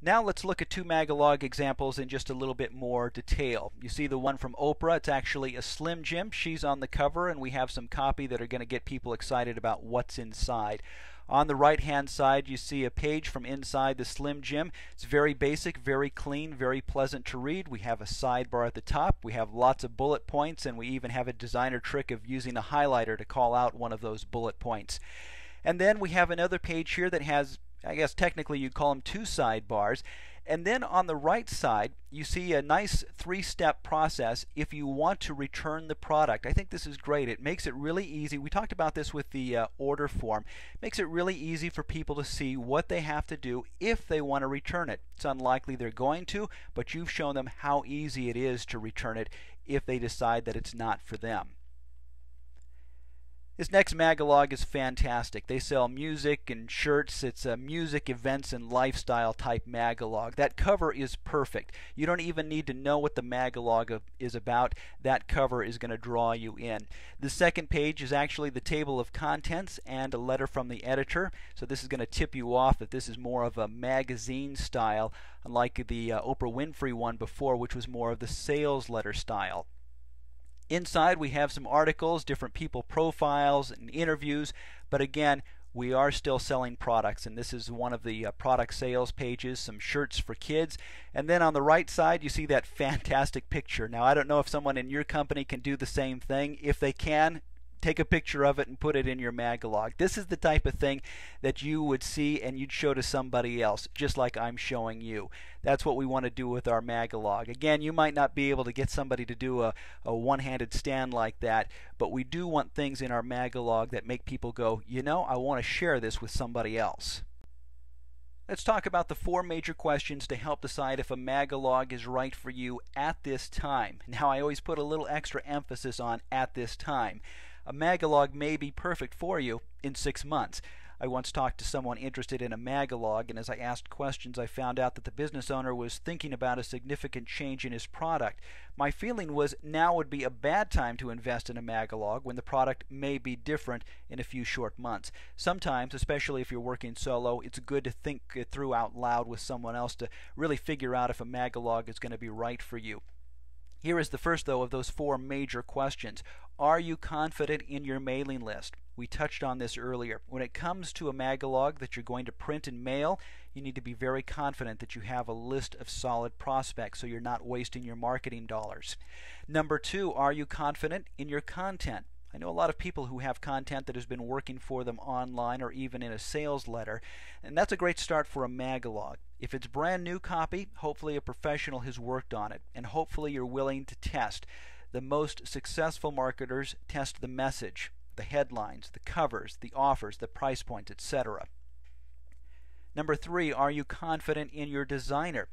Now let's look at two Magalog examples in just a little bit more detail. You see the one from Oprah. It's actually a Slim Jim. She's on the cover, and we have some copy that are going to get people excited about what's inside. On the right hand side you see a page from inside the Slim Jim. It's very basic, very clean, very pleasant to read. We have a sidebar at the top. We have lots of bullet points, and we even have a designer trick of using a highlighter to call out one of those bullet points. And then we have another page here that has, I guess technically you'd call them two sidebars. And then on the right side you see a nice three-step process if you want to return the product. I think this is great. It makes it really easy. We talked about this with the order form. It makes it really easy for people to see what they have to do if they want to return it. It's unlikely they're going to, but you've shown them how easy it is to return it if they decide that it's not for them. This next Magalog is fantastic. They sell music and shirts. It's a music, events, and lifestyle type Magalog. That cover is perfect. You don't even need to know what the Magalog is about. That cover is going to draw you in. The second page is actually the table of contents and a letter from the editor. So this is going to tip you off that this is more of a magazine style, unlike the Oprah Winfrey one before, which was more of the sales letter style. Inside we have some articles, different people profiles, and interviews, but again, we are still selling products, and this is one of the product sales pages, some shirts for kids. And then on the right side you see that fantastic picture. Now I don't know if someone in your company can do the same thing. If they can, take a picture of it and put it in your Magalog. This is the type of thing that you would see and you'd show to somebody else, just like I'm showing you. That's what we want to do with our Magalog. Again, you might not be able to get somebody to do a one-handed stand like that, but we do want things in our Magalog that make people go, you know, I want to share this with somebody else. Let's talk about the four major questions to help decide if a Magalog is right for you at this time. Now, I always put a little extra emphasis on at this time. A Magalog may be perfect for you in 6 months. I once talked to someone interested in a Magalog, and as I asked questions I found out that the business owner was thinking about a significant change in his product. My feeling was now would be a bad time to invest in a Magalog when the product may be different in a few short months. Sometimes, especially if you're working solo, it's good to think it through out loud with someone else to really figure out if a Magalog is going to be right for you. Here is the first, though, of those four major questions. Are you confident in your mailing list? We touched on this earlier. When it comes to a Magalog that you're going to print and mail, you need to be very confident that you have a list of solid prospects so you're not wasting your marketing dollars. Number two, are you confident in your content? I know a lot of people who have content that has been working for them online or even in a sales letter, and that's a great start for a Magalog. If it's brand new copy, hopefully a professional has worked on it, and hopefully you're willing to test. The most successful marketers test the message, the headlines, the covers, the offers, the price points, etc. Number three, are you confident in your designer?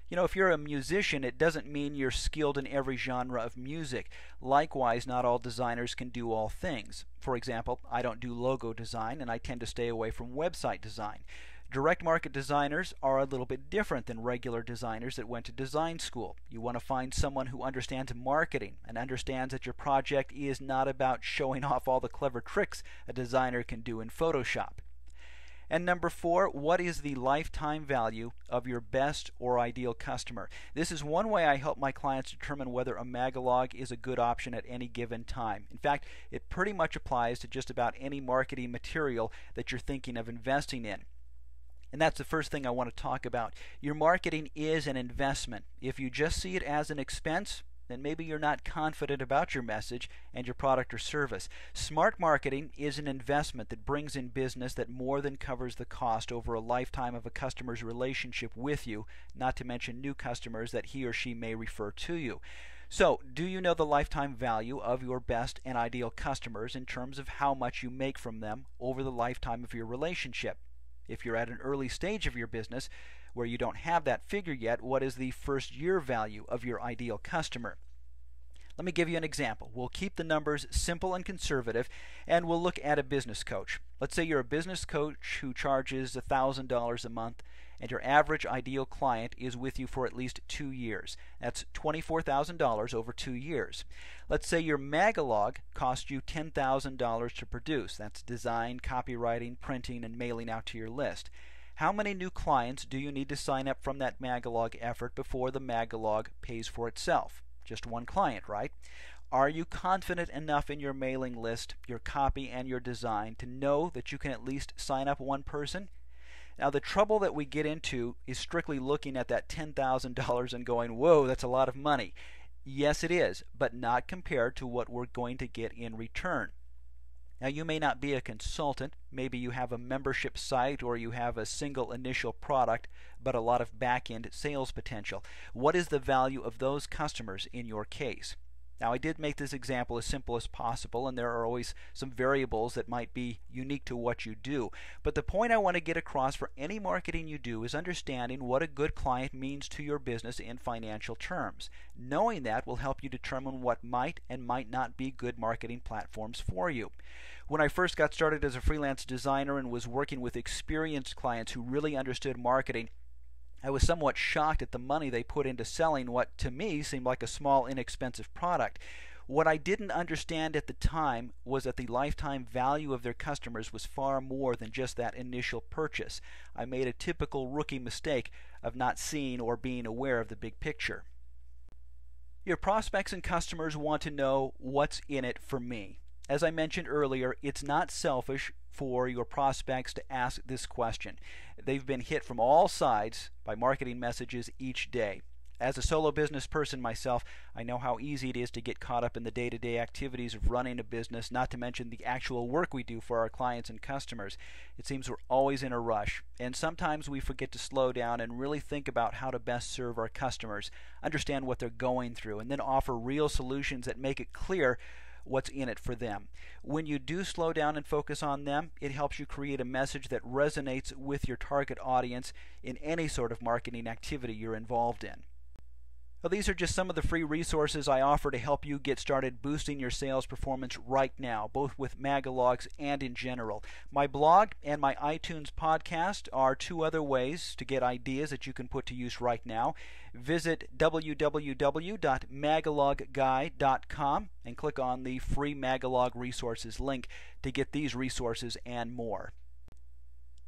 You know, if you're a musician, it doesn't mean you're skilled in every genre of music. Likewise, not all designers can do all things. For example, I don't do logo design, and I tend to stay away from website design. Direct market designers are a little bit different than regular designers that went to design school. You want to find someone who understands marketing and understands that your project is not about showing off all the clever tricks a designer can do in Photoshop. And number four, what is the lifetime value of your best or ideal customer? This is one way I help my clients determine whether a Magalog is a good option at any given time. In fact, it pretty much applies to just about any marketing material that you're thinking of investing in. And that's the first thing I want to talk about. Your marketing is an investment. If you just see it as an expense, then maybe you're not confident about your message and your product or service. Smart marketing is an investment that brings in business that more than covers the cost over a lifetime of a customer's relationship with you, not to mention new customers that he or she may refer to you. So, do you know the lifetime value of your best and ideal customers in terms of how much you make from them over the lifetime of your relationship? If you're at an early stage of your business where you don't have that figure yet, what is the first year value of your ideal customer? Let me give you an example. We'll keep the numbers simple and conservative, and we'll look at a business coach. Let's say you're a business coach who charges $1,000 a month, and your average ideal client is with you for at least 2 years. That's $24,000 over 2 years. Let's say your Magalog cost you $10,000 to produce. That's design, copywriting, printing, and mailing out to your list. How many new clients do you need to sign up from that Magalog effort before the Magalog pays for itself? Just one client, right? Are you confident enough in your mailing list, your copy, and your design to know that you can at least sign up one person? Now, the trouble that we get into is strictly looking at that $10,000 and going, whoa, that's a lot of money. Yes, it is, but not compared to what we're going to get in return. Now, you may not be a consultant. Maybe you have a membership site or you have a single initial product, but a lot of back-end sales potential. What is the value of those customers in your case? Now, I did make this example as simple as possible, and there are always some variables that might be unique to what you do. But the point I want to get across for any marketing you do is understanding what a good client means to your business in financial terms. Knowing that will help you determine what might and might not be good marketing platforms for you. When I first got started as a freelance designer and was working with experienced clients who really understood marketing, I was somewhat shocked at the money they put into selling what to me seemed like a small, inexpensive product. What I didn't understand at the time was that the lifetime value of their customers was far more than just that initial purchase. I made a typical rookie mistake of not seeing or being aware of the big picture. Your prospects and customers want to know what's in it for me. As I mentioned earlier, it's not selfish for your prospects to ask this question. They've been hit from all sides by marketing messages each day. As a solo business person myself, I know how easy it is to get caught up in the day-to-day activities of running a business, not to mention the actual work we do for our clients and customers. It seems we're always in a rush, and sometimes we forget to slow down and really think about how to best serve our customers, understand what they're going through, and then offer real solutions that make it clear what's in it for them. When you do slow down and focus on them, it helps you create a message that resonates with your target audience in any sort of marketing activity you're involved in. Well, these are just some of the free resources I offer to help you get started boosting your sales performance right now, both with Maglaogs and in general. My blog and my iTunes podcast are two other ways to get ideas that you can put to use right now. Visit www.magalogguy.com and click on the free Magalog resources link to get these resources and more.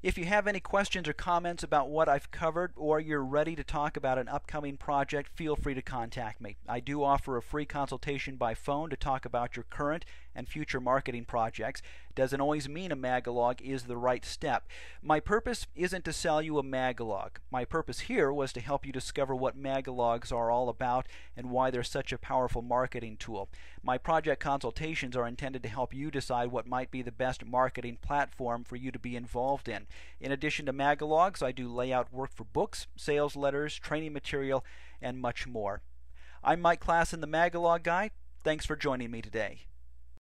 If you have any questions or comments about what I've covered, or you're ready to talk about an upcoming project, feel free to contact me. I do offer a free consultation by phone to talk about your current and future marketing projects. It doesn't always mean a Magalog is the right step. My purpose isn't to sell you a Magalog. My purpose here was to help you discover what Magalogs are all about and why they're such a powerful marketing tool. My project consultations are intended to help you decide what might be the best marketing platform for you to be involved in. In addition to Magalogs, I do layout work for books, sales letters, training material, and much more. I'm Mike Klassen, the Magalog Guy. Thanks for joining me today.